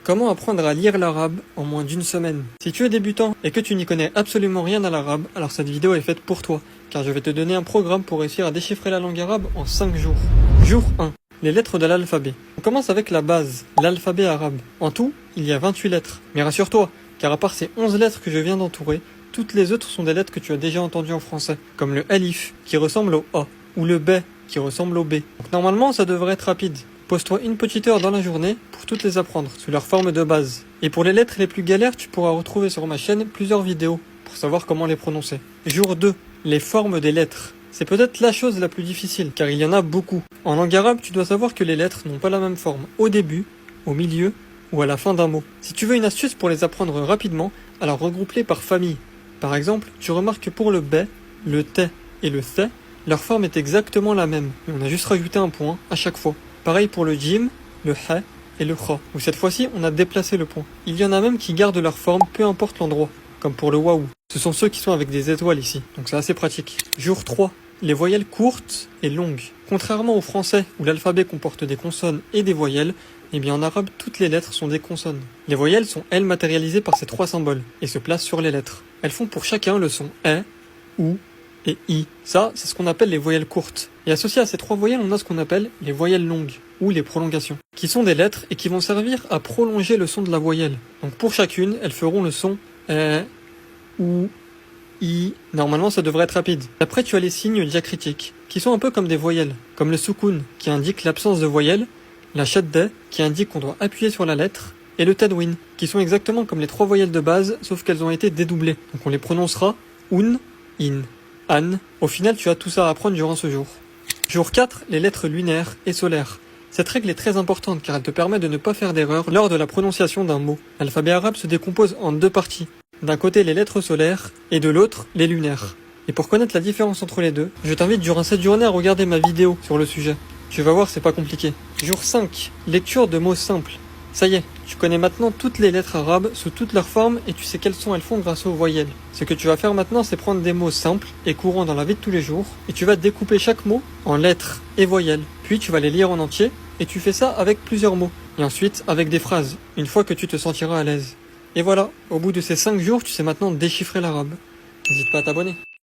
Comment apprendre à lire l'arabe en moins d'une semaine? Si tu es débutant et que tu n'y connais absolument rien à l'arabe, alors cette vidéo est faite pour toi, car je vais te donner un programme pour réussir à déchiffrer la langue arabe en 5 jours. Jour 1. Les lettres de l'alphabet. On commence avec la base, l'alphabet arabe. En tout, il y a 28 lettres. Mais rassure-toi, car à part ces 11 lettres que je viens d'entourer, toutes les autres sont des lettres que tu as déjà entendues en français, comme le alif, qui ressemble au A, ou le B, qui ressemble au B. Donc normalement, ça devrait être rapide. Pose-toi une petite heure dans la journée pour toutes les apprendre, sous leur forme de base. Et pour les lettres les plus galères, tu pourras retrouver sur ma chaîne plusieurs vidéos, pour savoir comment les prononcer. Jour 2. Les formes des lettres. C'est peut-être la chose la plus difficile, car il y en a beaucoup. En langue arabe, tu dois savoir que les lettres n'ont pas la même forme au début, au milieu ou à la fin d'un mot. Si tu veux une astuce pour les apprendre rapidement, alors regroupe-les par famille. Par exemple, tu remarques que pour le B, le T et le Th, leur forme est exactement la même, mais on a juste rajouté un point à chaque fois. Pareil pour le Jim, le Ha et le Kha, où cette fois-ci on a déplacé le point. Il y en a même qui gardent leur forme peu importe l'endroit, comme pour le Waouh. Ce sont ceux qui sont avec des étoiles ici, donc c'est assez pratique. Jour 3. Les voyelles courtes et longues. Contrairement au français, où l'alphabet comporte des consonnes et des voyelles, eh bien en arabe, toutes les lettres sont des consonnes. Les voyelles sont, elles, matérialisées par ces 3 symboles, et se placent sur les lettres. Elles font pour chacun le son E, OU et I. Ça, c'est ce qu'on appelle les voyelles courtes. Et associé à ces 3 voyelles, on a ce qu'on appelle les voyelles longues, ou les prolongations, qui sont des lettres et qui vont servir à prolonger le son de la voyelle. Donc pour chacune, elles feront le son E, OU, I. Normalement, ça devrait être rapide. Après, tu as les signes diacritiques, qui sont un peu comme des voyelles, comme le soukoun, qui indique l'absence de voyelles, la shadda, qui indique qu'on doit appuyer sur la lettre, et le tadwin, qui sont exactement comme les 3 voyelles de base, sauf qu'elles ont été dédoublées. Donc on les prononcera un, in, an. Au final, tu as tout ça à apprendre durant ce jour. Jour 4, les lettres lunaires et solaires. Cette règle est très importante car elle te permet de ne pas faire d'erreur lors de la prononciation d'un mot. L'alphabet arabe se décompose en 2 parties. D'un côté les lettres solaires et de l'autre les lunaires. Et pour connaître la différence entre les deux, je t'invite durant cette journée à regarder ma vidéo sur le sujet. Tu vas voir, c'est pas compliqué. Jour 5, lecture de mots simples. Ça y est, tu connais maintenant toutes les lettres arabes sous toutes leurs formes et tu sais quelles elles font grâce aux voyelles. Ce que tu vas faire maintenant, c'est prendre des mots simples et courants dans la vie de tous les jours et tu vas découper chaque mot en lettres et voyelles. Puis tu vas les lire en entier et tu fais ça avec plusieurs mots. Et ensuite avec des phrases, une fois que tu te sentiras à l'aise. Et voilà, au bout de ces 5 jours, tu sais maintenant déchiffrer l'arabe. N'hésite pas à t'abonner.